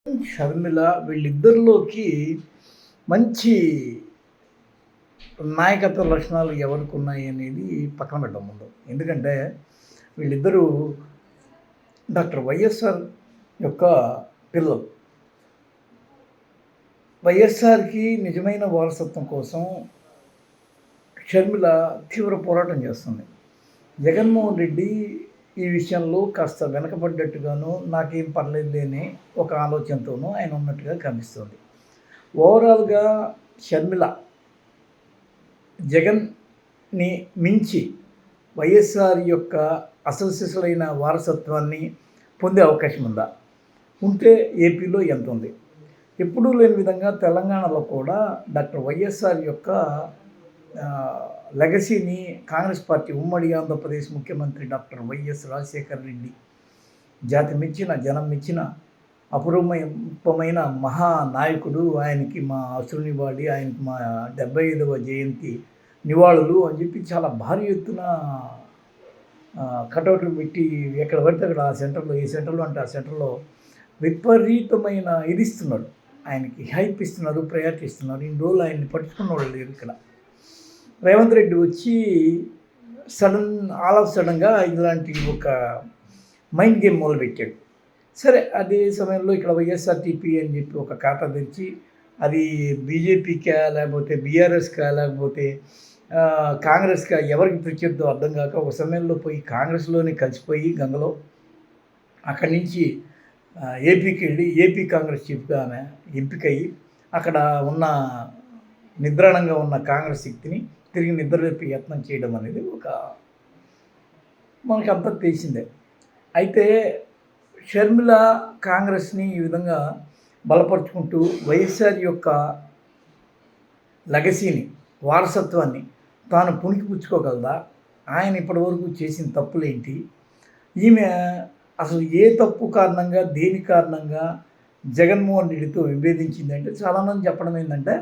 షర్మిల వీళ్ళిద్దరిలోకి మంచి నాయకత్వ లక్షణాలు ఎవరికున్నాయి అనేది పక్కన పెడదాం ముందు. ఎందుకంటే వీళ్ళిద్దరూ డాక్టర్ వైఎస్ఆర్ యొక్క పిల్లలు. వైఎస్ఆర్‌కి నిజమైన వారసత్వం కోసం షర్మిల తీవ్ర పోరాటం చేస్తుంది. జగన్మోహన్ రెడ్డి ఈ విషయంలో కాస్త వెనకబడ్డట్టుగాను, నాకేం పర్లేదులే అని ఒక ఆలోచనతోనూ ఆయన ఉన్నట్టుగా కనిపిస్తుంది. ఓవరాల్‌గా షర్మిల జగన్‌ని మించి వైఎస్ఆర్ యొక్క అసలు సిసలైన వారసత్వాన్ని పొందే అవకాశం ఉందా? ఉంటే ఏపీలో ఎంతుంది? ఎప్పుడూ లేని విధంగా తెలంగాణలో కూడా డాక్టర్ వైఎస్ఆర్ యొక్క లెగసీని కాంగ్రెస్ పార్టీ ఉమ్మడి ఆంధ్రప్రదేశ్ ముఖ్యమంత్రి డాక్టర్ వైఎస్ రాజశేఖర రెడ్డి జాతి మెచ్చిన, జనం మెచ్చిన అపురూపమైన మహానాయకుడు. ఆయనకి మా అశ్రునివాళి, ఆయనకి మా 75వ జయంతి నివాళులు అని చెప్పి చాలా భారీ ఎత్తున కటౌట్లు పెట్టి ఎక్కడ పడితే అక్కడ ఆ సెంటర్లో, ఏ సెంటర్లో అంటే ఆ సెంటర్లో విపరీతమైన ఇది ఇస్తున్నారు. ఆయనకి హైప్ ఇస్తున్నారు, ప్రయారిటీ ఇస్తున్నారు. ఇన్ని రోజులు ఆయన్ని పట్టుకున్న వాళ్ళు లేరు ఇక్కడ. రేవంత్ రెడ్డి వచ్చి ఆల్ ఆఫ్ సడన్గా ఇలాంటి ఒక మైండ్ గేమ్ మొదలుపెట్టాడు. సరే, అదే సమయంలో ఇక్కడ వైఎస్ఆర్టీపీ అని చెప్పి ఒక ఖాతా తెరిచి అది బీజేపీకా లేకపోతే బీఆర్ఎస్కా లేకపోతే కాంగ్రెస్కా ఎవరికి ప్రత్యర్థో అర్థం కాక ఒక సమయంలో పోయి కాంగ్రెస్లోనే కలిసిపోయి గంగలో అక్కడి నుంచి ఏపీకి వెళ్ళి ఏపీ కాంగ్రెస్ చీఫ్గా ఆమె ఎంపికయ్యి అక్కడ ఉన్న నిద్రాణంగా ఉన్న కాంగ్రెస్ శక్తిని తిరిగి నిద్రలేపి యత్నం చేయడం అనేది మనకంతా తెలిసిందే. అయితే షర్మిల కాంగ్రెస్ని ఈ విధంగా బలపరుచుకుంటూ వైఎస్ఆర్ యొక్క లెగసీని, వారసత్వాన్ని తాను పుణికిపుచ్చుకోగలదా? ఆయన ఇప్పటివరకు చేసిన తప్పులేంటి? ఈమె అసలు ఏ తప్పు కారణంగా, దేని కారణంగా జగన్మోహన్ రెడ్డితో విభేదించిందంటే చాలామంది చెప్పడం ఏంటంటే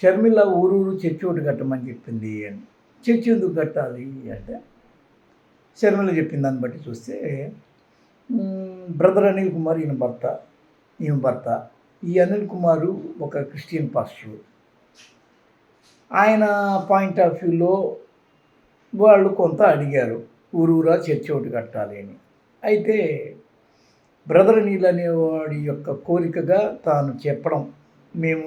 షర్మిల ఊరూరు చర్చి ఒకటి కట్టమని చెప్పింది అని. చర్చి ఎందుకు కట్టాలి అంటే షర్మిల చెప్పిన దాన్ని బట్టి చూస్తే బ్రదర్ అనిల్ కుమార్ ఈయన భర్త, ఈమె భర్త. ఈ అనిల్ కుమారు ఒక క్రిస్టియన్ పాస్టరు. ఆయన పాయింట్ ఆఫ్ వ్యూలో వాళ్ళు కొంత అడిగారు, ఊరూరా చర్చి ఒకటి కట్టాలి అని. అయితే బ్రదర్ అనిల్ అనేవాడి యొక్క కోరికగా తాను చెప్పడం, మేము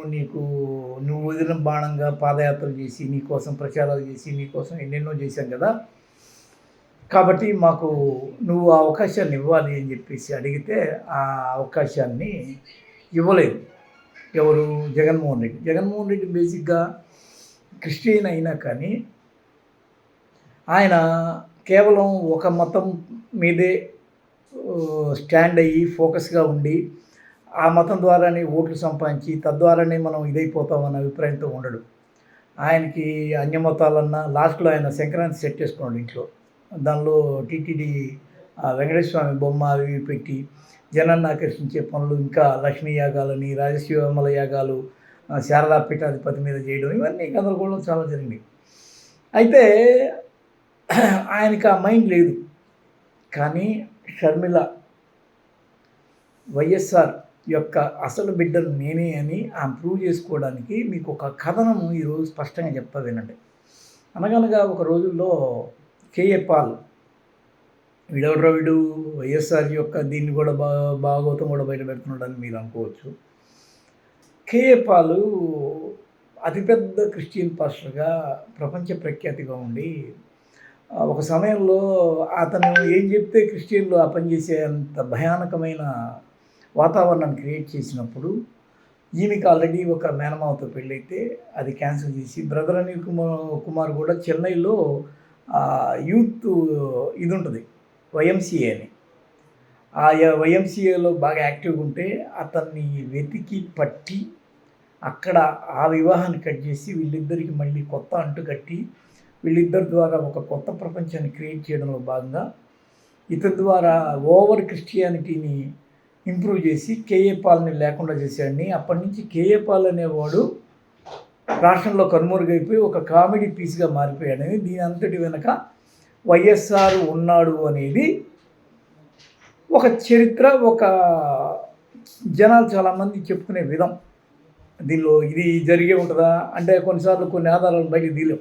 నువ్వు వదిలిన బాణంగా పాదయాత్రలు చేసి నీకోసం ప్రచారాలు చేసి నీకోసం ఎన్నెన్నో చేశాం కదా, కాబట్టి మాకు నువ్వు ఆ అవకాశాన్ని ఇవ్వాలి అని చెప్పేసి అడిగితే ఆ అవకాశాన్ని ఇవ్వలేదు ఎవరు? జగన్మోహన్ రెడ్డి. జగన్మోహన్ రెడ్డి బేసిక్గా క్రిస్టియన్ అయినా కానీ ఆయన కేవలం ఒక మతం మీదే స్టాండ్ అయ్యి ఫోకస్గా ఉండి ఆ మతం ద్వారానే ఓట్లు సంపాదించి తద్వారానే మనం ఇదైపోతామన్న అభిప్రాయంతో ఉండడు. ఆయనకి అన్య మతాలన్నా లాస్ట్లో ఆయన సంక్రాంతి సెట్ చేసుకున్నాడు ఇంట్లో. దానిలో టీటీడీ వెంకటేశ్వర స్వామి బొమ్మ అవి పెట్టి జనాన్ని ఆకర్షించే పనులు, ఇంకా లక్ష్మీ యాగాలని, రాజశివమల యాగాలు, శారదా పీఠాధిపతి మీద చేయడం, ఇవన్నీ గందరగోళం చాలా జరిగింది. అయితే ఆయనకి ఆ మైండ్ లేదు. కానీ షర్మిల వైఎస్ఆర్ యొక్క అసలు బిడ్డను నేనే అని ఆమె ప్రూవ్ చేసుకోవడానికి మీకు ఒక కథనం ఈరోజు స్పష్టంగా చెప్తా వినండి. అనగనగా ఒక రోజుల్లో కేఏ పాల్, వీడెవడ్రా వీడు వైఎస్ఆర్ యొక్క దీన్ని కూడా భాగవతం కూడా బయట పెడుతున్నాడని మీరు అనుకోవచ్చు. కేఏ పాలు అతిపెద్ద క్రిస్టియన్ పాస్టర్గా ప్రపంచ ప్రఖ్యాతిగా ఉండి ఒక సమయంలో అతను ఏం చెప్తే క్రిస్టియన్లు ఆ పని చేసేంత భయానకమైన వాతావరణాన్ని క్రియేట్ చేసినప్పుడు ఈమెకి ఆల్రెడీ ఒక మేనమావతో పెళ్ళైతే అది క్యాన్సిల్ చేసి బ్రదర్ అనిల్ కుమార్ కూడా చెన్నైలో యూత్ ఇది ఉంటుంది వైఎంసీఏ అని. ఆ వైఎంసీఏలో బాగా యాక్టివ్గా ఉంటే అతన్ని వెతికి పట్టి అక్కడ ఆ వివాహాన్ని కట్ చేసి వీళ్ళిద్దరికి మళ్ళీ కొత్త అంటు కట్టి వీళ్ళిద్దరి ద్వారా ఒక కొత్త ప్రపంచాన్ని క్రియేట్ చేయడంలో భాగంగా ఇతని ద్వారా ఓవర్ క్రిస్టియానిటీని ఇంప్రూవ్ చేసి కేఏ పాల్ని లేకుండా చేశాడని. అప్పటి నుంచి కేఏ పాల్ అనేవాడు రాష్ట్రంలో కనుమరుగైపోయి ఒక కామెడీ పీస్గా మారిపోయాడని. దీని అంతటి వెనక వైఎస్ఆర్ ఉన్నాడు అనేది ఒక చరిత్ర, ఒక జనాలు చాలామంది చెప్పుకునే విధం. దీనిలో ఇది జరిగే ఉంటదా? అంటే కొన్నిసార్లు కొన్ని ఆధారాలు బయటికి తీయలేం.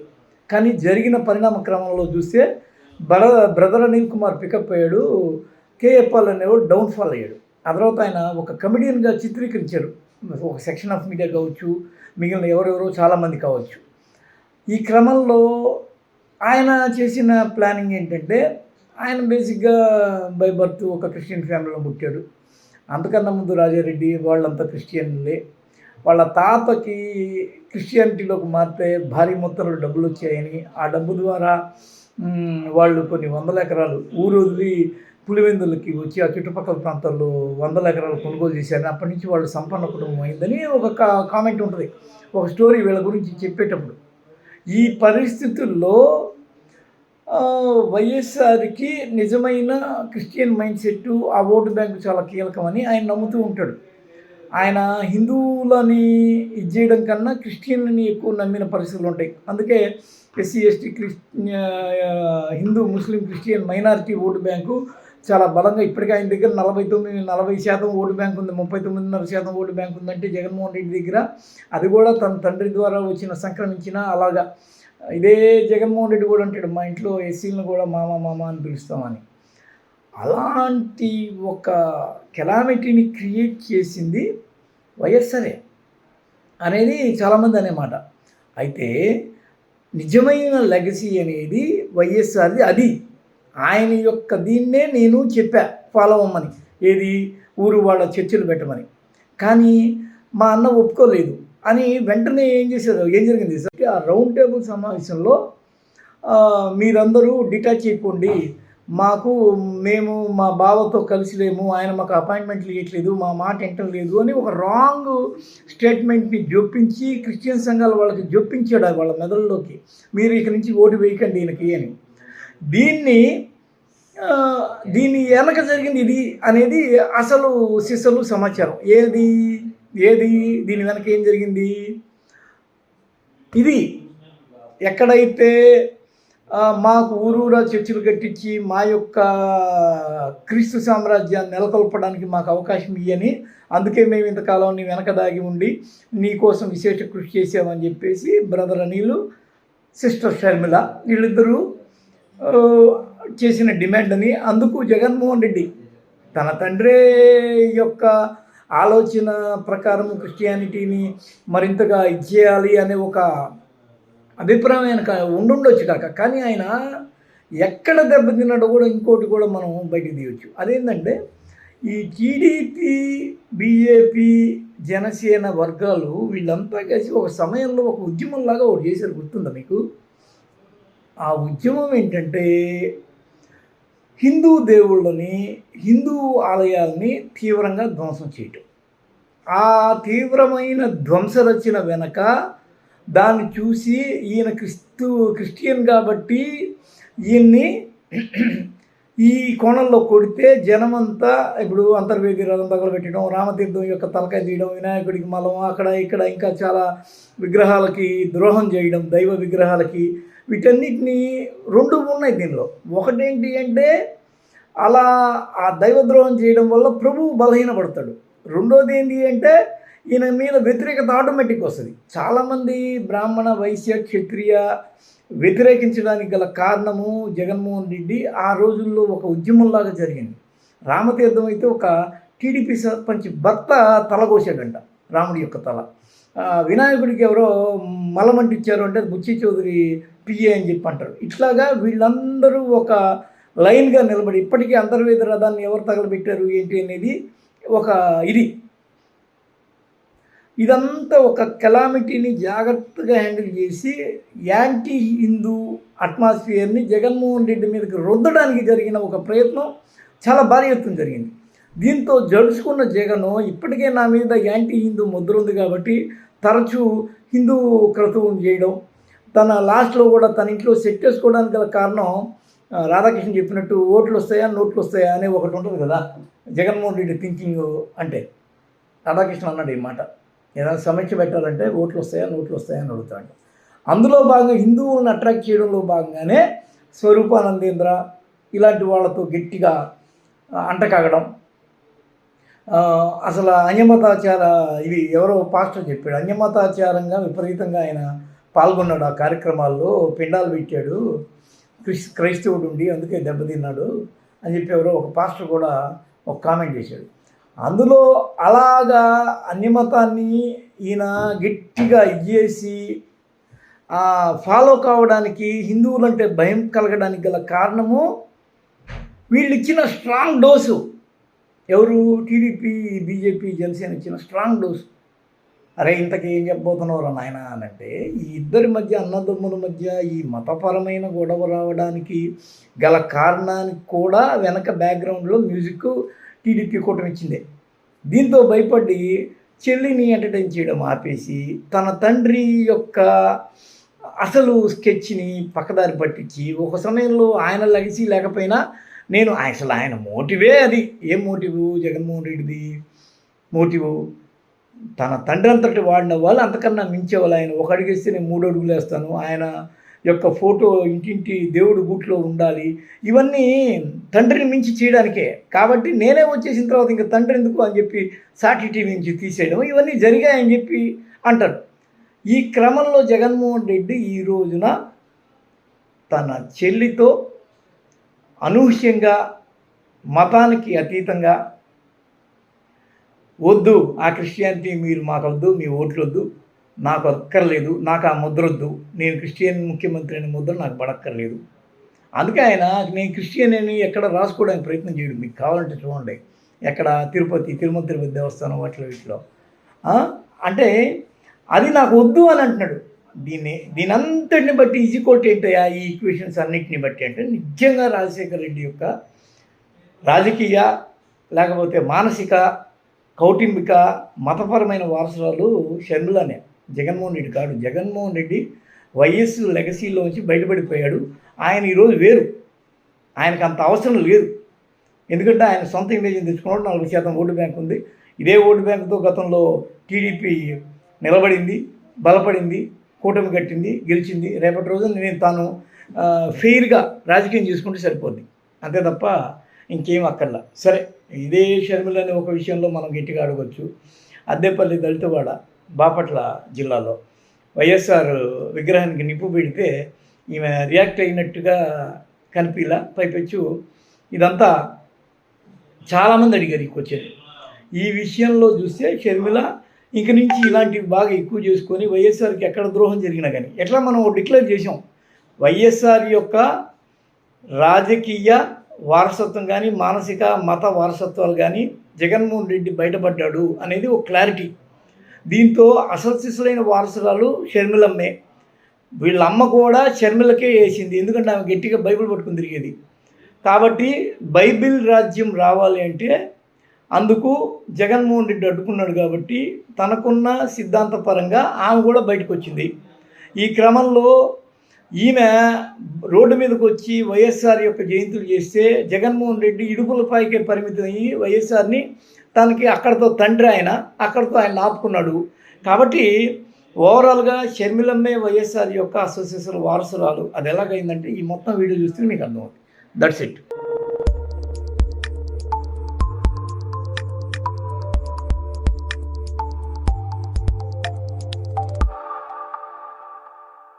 కానీ జరిగిన పరిణామ క్రమంలో చూస్తే బ్రదర్ అనిల్ కుమార్ పికప్ అయ్యాడు. కేఏ పాల్ అనేవాడు డౌన్‌ఫాల్ అయ్యాడు. ఆ తర్వాత ఆయన ఒక కమెడియన్‌గా చిత్రీకరించారు. ఒక సెక్షన్ ఆఫ్ మీడియా కావచ్చు, మిగిలిన ఎవరెవరో చాలామంది కావచ్చు. ఈ క్రమంలో ఆయన చేసిన ప్లానింగ్ ఏంటంటే, ఆయన బేసిక్‌గా బై బర్త్ ఒక క్రిస్టియన్ ఫ్యామిలీలో పుట్టాడు. అంతకన్నా ముందు రాజారెడ్డి వాళ్ళంతా క్రిస్టియన్‌లే. వాళ్ళ తాతకి క్రిస్టియానిటీలోకి మారితే భారీ మొత్తంలో డబ్బులొచ్చాయని, ఆ డబ్బు ద్వారా వాళ్ళు కొన్ని వందల ఎకరాలు ఊరు వదిలి పులివెందులకి వచ్చి ఆ చుట్టుపక్కల ప్రాంతాల్లో వందల ఎకరాలు కొనుగోలు చేశారని, అప్పటి నుంచి వాళ్ళు సంపన్న కుటుంబం అయిందని ఒక కామెంట్ ఉంటది. ఒక స్టోరీ వీళ్ళ గురించి చెప్పేటప్పుడు. ఈ పరిస్థితుల్లో వైఎస్ఆర్‌కి నిజమైన క్రిస్టియన్ మైండ్ సెట్టు, ఆ ఓటు బ్యాంకు చాలా కీలకమని ఆయన నమ్ముతూ ఉంటాడు. ఆయన హిందువులని ఇది చేయడం కన్నా క్రిస్టియన్‌లని ఎక్కువ నమ్మిన పరిస్థితులుంటాయి. అందుకే ఎస్సీ, ఎస్టీ, హిందూ, ముస్లిం, క్రిస్టియన్ మైనారిటీ ఓటు బ్యాంకు చాలా బలంగా ఇప్పటికే ఆయన దగ్గర 40% ఓటు బ్యాంక్ ఉంది. 39.5% ఓటు బ్యాంక్ ఉందంటే జగన్మోహన్ రెడ్డి దగ్గర. అది కూడా తన తండ్రి ద్వారా సంక్రమించిన అలాగా. ఇదే జగన్మోహన్ రెడ్డి కూడా అంటాడు, మా ఇంట్లో ఎస్సీలను కూడా మామ అని పిలుస్తామని. అలాంటి ఒక కెలామిటీని క్రియేట్ చేసింది వైఎస్ఆరే అనేది చాలామంది అనే మాట. అయితే నిజమైన లెగసీ అనేది వైఎస్ఆర్‌ది అది. ఆయన యొక్క దీన్నే నేను చెప్పా ఫాలో అవ్వమని. ఏది? ఊరు వాళ్ళ చర్చలు పెట్టమని. కానీ మా అన్న ఒప్పుకోలేదు అని వెంటనే ఏం జరిగింది సార్, ఆ రౌండ్ టేబుల్ సమావేశంలో మీరందరూ డిటాచ్ అయిపోండి, మేము మా బావతో కలిసి లేము, ఆయన మాకు అపాయింట్మెంట్లు ఇవ్వట్లేదు, మా మాట వింటలేదు అని ఒక రాంగ్ స్టేట్మెంట్ని జొప్పించి క్రిస్టియన్ సంఘాలు వాళ్ళకి జొప్పించాడు వాళ్ళ మెదడులోకి. మీరు ఇక నుంచి ఓటు వేయకండి ఈయనకి అని. దీని వెనక జరిగింది ఇది అనేది అసలు సిసలు సమాచారం. ఏది దీని వెనక ఏం జరిగింది? ఇది ఎక్కడైతే మాకు ఊరూరా చర్చిలు కట్టించి మా యొక్క క్రీస్తు సామ్రాజ్యాన్ని నెలకొల్పడానికి మాకు అవకాశం ఇయ్యని, అందుకే మేము ఇంతకాలం నీ వెనక దాగి ఉండి నీ కోసం విశేష కృషి చేసామని చెప్పేసి బ్రదర్ అనిల్, సిస్టర్ షర్మిల వీళ్ళిద్దరూ చేసిన డిమాండ్ అని. అందుకు జగన్మోహన్ రెడ్డి తన తండ్రి యొక్క ఆలోచన ప్రకారం క్రిస్టియానిటీని మరింతగా ఇచ్చేయాలి అనే ఒక అభిప్రాయం ఆయన ఉండుండొచ్చు కాక, కానీ ఆయన ఎక్కడ దెబ్బతిన్నాడో కూడా ఇంకోటి కూడా మనం బయటికి తీయవచ్చు. అదేంటంటే ఈ టీడీపీ, బీజేపీ, జనసేన వర్గాలు వీళ్ళంతా కలిసి ఒక సమయంలో ఒక ఉద్యమంలాగా ఒకటి చేశారు, గుర్తుందా మీకు? ఆ ఉద్యమం ఏంటంటే హిందూ దేవుళ్ళని, హిందూ ఆలయాల్ని తీవ్రంగా ధ్వంసం చేయటం. ఆ తీవ్రమైన ధ్వంసరచన వెనక దాన్ని చూసి ఈయన క్రిస్టియన్ కాబట్టి ఈయన్ని ఈ కోణంలో కొడితే జనమంతా ఇప్పుడు అంతర్వేది రథం తగలబెట్టడం, రామతీర్థం యొక్క తలకాయ తీయడం, వినాయకుడికి మలం, అక్కడ ఇక్కడ ఇంకా చాలా విగ్రహాలకి ద్రోహం చేయడం, దైవ విగ్రహాలకి, వీటన్నిటినీ రెండు ఉన్నాయి దీనిలో. ఒకటేంటి అంటే అలా ఆ దైవద్రోహం చేయడం వల్ల ప్రభువు బలహీనపడతాడు. రెండోది ఏంటి అంటే ఈయన మీద వ్యతిరేకత ఆటోమేటిక్ వస్తుంది. చాలామంది బ్రాహ్మణ, వైశ్య, క్షత్రియ వ్యతిరేకించడానికి గల కారణము జగన్మోహన్ రెడ్డి ఆ రోజుల్లో ఒక ఉద్యమంలాగా జరిగింది. రామతీర్థం అయితే ఒక టీడీపీ సర్పంచ్ భర్త తలకోసాడంట, రాముడి యొక్క తల. వినాయకుడికి ఎవరో మలమంటిచ్చారు అంటే బుచ్చి చౌదరి పిఏ అని చెప్పి అంటారు. ఇట్లాగా వీళ్ళందరూ ఒక లైన్గా నిలబడి ఇప్పటికీ అంతర్వేది రథాన్ని ఎవరు తగలబెట్టారు ఏంటి అనేది ఒక ఇదంతా ఒక కెలామిటీని జాగ్రత్తగా హ్యాండిల్ చేసి యాంటీ హిందూ అట్మాస్ఫియర్ని జగన్మోహన్ రెడ్డి మీదకి రుద్దడానికి జరిగిన ఒక ప్రయత్నం చాలా భారీ ఎత్తున జరిగింది. దీంతో జడుచుకున్న జగన్ ఇప్పటికే నా మీద యాంటీ హిందూ ముద్ర ఉంది కాబట్టి తరచూ హిందూ క్రతువును చేయడం, తన లాస్ట్లో కూడా తన ఇంట్లో సెట్ చేసుకోవడానికి గల కారణం రాధాకృష్ణ చెప్పినట్టు ఓట్లు వస్తాయా నోట్లు వస్తాయా అనే ఒకటి ఉంటుంది కదా జగన్మోహన్ రెడ్డి థింకింగ్. అంటే రాధాకృష్ణ అన్నాడు ఈ మాట, ఏదైనా సమీక్ష పెట్టాలంటే ఓట్లు వస్తాయా నోట్లు వస్తాయా అని అడుగుతాడు. అందులో భాగంగా హిందువులను అట్రాక్ట్ చేయడంలో భాగంగానే స్వరూపానందేంద్ర ఇలాంటి వాళ్ళతో గట్టిగా అంటకాగడం, అసలు అన్యమతాచార ఇవి ఎవరో పాస్టర్ చెప్పాడు. అన్యమతాచారంగా విపరీతంగా ఆయన పాల్గొన్నాడు ఆ కార్యక్రమాల్లో. పిండాలు పెట్టాడు. క్రైస్తవుడు ఉండి అందుకే దెబ్బతిన్నాడు అని చెప్పి ఎవరో ఒక పాస్టర్ కూడా ఒక కామెంట్ చేశాడు. అందులో అలాగా అన్యమతాన్ని ఈయన గట్టిగా ఇచ్చేసి ఫాలో కావడానికి, హిందువులంటే భయం కలగడానికి గల కారణము వీళ్ళు ఇచ్చిన స్ట్రాంగ్ డోసు. ఎవరు? టీడీపీ, బీజేపీ, జనసేన ఇచ్చిన స్ట్రాంగ్ డోసు. అరే ఇంతకీ ఏం చెప్పబోతున్నావురా నాయన అని అంటే, ఈ ఇద్దరి మధ్య, అన్నదమ్ముల మధ్య ఈ మతపరమైన గొడవ రావడానికి గల కారణానికి కూడా వెనక బ్యాక్గ్రౌండ్లో మ్యూజిక్ టీడీపీ కూటమి ఇచ్చిందే. దీంతో భయపడి చెల్లిని ఎంటర్టైన్ చేయడం ఆపేసి తన తండ్రి యొక్క అసలు స్కెచ్ని పక్కదారి పట్టించి, ఒక సమయంలో ఆయన లెగసీ లేకపోయినా నేను అసలు ఆయన మోటివే అది. ఏం మోటివ్? జగన్మోహన్ రెడ్డిది మోటివ్ తన తండ్రి అంతటి వాడిన వాళ్ళు అంతకన్నా మించేవాళ్ళు. ఆయన ఒక అడుగేస్తే నేను 3 అడుగులు వేస్తాను, ఆయన యొక్క ఫోటో ఇంటింటి దేవుడి గూట్లో ఉండాలి, ఇవన్నీ తండ్రిని మించి చేయడానికే. కాబట్టి నేనే వచ్చేసిన తర్వాత ఇంకా తండ్రి ఎందుకు అని చెప్పి సాటి టీవీ నుంచి తీసేయడం, ఇవన్నీ జరిగాయని చెప్పి అంటారు. ఈ క్రమంలో జగన్మోహన్ రెడ్డి ఈ రోజున తన చెల్లితో అనూహ్యంగా మతానికి అతీతంగా, వద్దు ఆ క్రిస్టియానిటీ మీరు మాకు వద్దు, మీ ఓట్లు వద్దు, నాకు అక్కర్లేదు, నాకు ఆ ముద్ర వద్దు, నేను క్రిస్టియన్ ముఖ్యమంత్రి అనే ముద్ర నాకు పడక్కర్లేదు. అందుకే ఆయన నేను క్రిస్టియన్ అని ఎక్కడ రాసుకోవడానికి ప్రయత్నం చేయడు. మీకు కావాలంటే చూడండి, ఎక్కడ తిరుమల దేవస్థానం వీటిలో అంటే అది నాకు వద్దు అని అంటున్నాడు. దీనంతటిని బట్టి ఈజీకోట్ ఏంటయ్యా ఈ ఈక్వేషన్స్ అన్నింటిని బట్టి అంటే, నిజంగా రాజశేఖర రెడ్డి యొక్క రాజకీయ లేకపోతే మానసిక, కౌటుంబిక, మతపరమైన వారసురాలు షర్మిలనే, జగన్మోహన్ రెడ్డి కాదు. జగన్మోహన్ రెడ్డి వైఎస్ లెగసీలోంచి బయటపడిపోయాడు. ఆయన ఈరోజు వేరు, ఆయనకు అంత అవసరం లేదు. ఎందుకంటే ఆయన సొంత ఇమేజ్ని తెచ్చుకున్నాడు. 40% ఓటు బ్యాంక్ ఉంది. ఇదే ఓటు బ్యాంకుతో గతంలో టీడీపీ నిలబడింది, బలపడింది, కూటమి కట్టింది, గెలిచింది. రేపటి రోజున నేను తాను ఫెయిర్గా రాజకీయం చేసుకుంటే సరిపోద్ది, అంతే తప్ప ఇంకేం అక్కర్లా. సరే, ఇదే షర్మిల అనే ఒక విషయంలో మనం గట్టిగా అడగవచ్చు. అద్దెపల్లి దళితవాడ బాపట్ల జిల్లాలో వైఎస్ఆర్ విగ్రహానికి నిప్పు పెడితే ఈమె రియాక్ట్ అయినట్టుగా కనిపిలా. పైపెచ్చు ఇదంతా చాలామంది అడిగారు ఈ క్వశ్చన్. ఈ విషయంలో చూస్తే షర్మిల ఇంక నుంచి ఇలాంటివి బాగా ఎక్కువ చేసుకొని వైఎస్ఆర్కి ఎక్కడ ద్రోహం జరిగినా కానీ, ఎట్లా మనం డిక్లేర్ చేసాం, వైఎస్ఆర్ యొక్క రాజకీయ వారసత్వం కానీ, మానసిక మత వారసత్వాలు కానీ జగన్మోహన్ రెడ్డి బయటపడ్డాడు అనేది ఒక క్లారిటీ. దీంతో అసలు సిసలైన వారసురాలు షర్మిలమ్మే. వీళ్ళమ్మ కూడా షర్మిలకే వేసింది, ఎందుకంటే ఆమె గట్టిగా బైబిల్ పట్టుకుని తిరిగేది. కాబట్టి బైబిల్ రాజ్యం రావాలి అంటే అందుకు జగన్మోహన్ రెడ్డి అడ్డుకున్నాడు. కాబట్టి తనకున్న సిద్ధాంతపరంగా ఆమె కూడా బయటకు వచ్చింది. ఈ క్రమంలో ఈమె రోడ్డు మీదకి వచ్చి వైఎస్ఆర్ యొక్క జయంతులు చేస్తే జగన్మోహన్ రెడ్డి ఇడుపులపైకే పరిమితం అయ్యి వైఎస్ఆర్ని తనకి అక్కడితో తండ్రి, అక్కడితో ఆయన ఆపుకున్నాడు. కాబట్టి ఓవరాల్గా షర్మిలమ్మే వైఎస్ఆర్ యొక్క అసోసియేషన్ వారసురాలు. అది ఎలాగైందంటే ఈ మొత్తం వీడియో చూస్తే మీకు అర్థమవుతుంది. That's it.